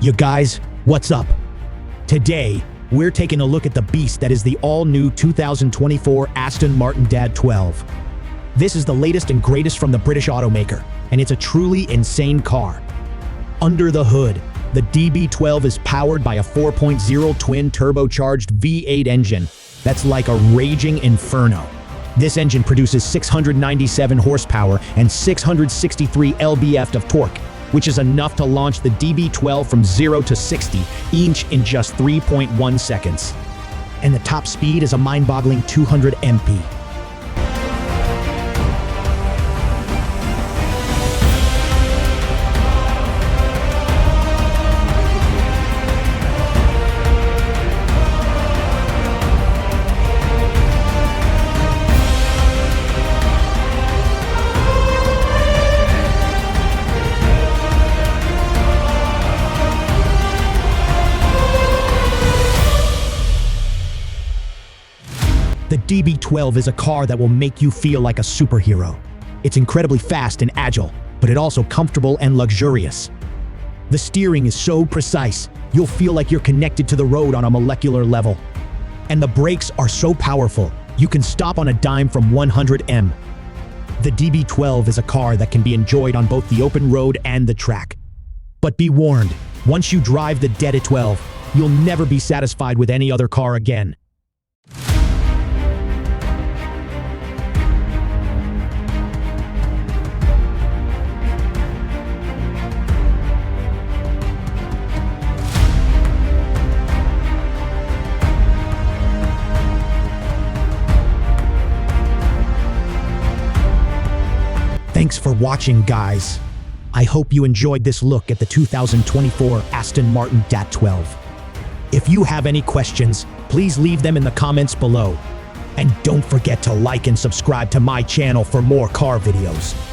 You guys, what's up? Today, we're taking a look at the beast that is the all-new 2024 Aston Martin DB12. This is the latest and greatest from the British automaker, and it's a truly insane car. Under the hood, the DB12 is powered by a 4.0 twin-turbocharged V8 engine that's like a raging inferno. This engine produces 697 horsepower and 663 lb-ft of torque, which is enough to launch the DB12 from 0 to 60 each in just 3.1 seconds. And the top speed is a mind-boggling 200 mph. The DB12 is a car that will make you feel like a superhero. It's incredibly fast and agile, but it's also comfortable and luxurious. The steering is so precise, you'll feel like you're connected to the road on a molecular level. And the brakes are so powerful, you can stop on a dime from 100 mph. The DB12 is a car that can be enjoyed on both the open road and the track. But be warned, once you drive the DB12, you'll never be satisfied with any other car again. Thanks for watching, guys. I hope you enjoyed this look at the 2024 Aston Martin DB12. If you have any questions, please leave them in the comments below. And don't forget to like and subscribe to my channel for more car videos.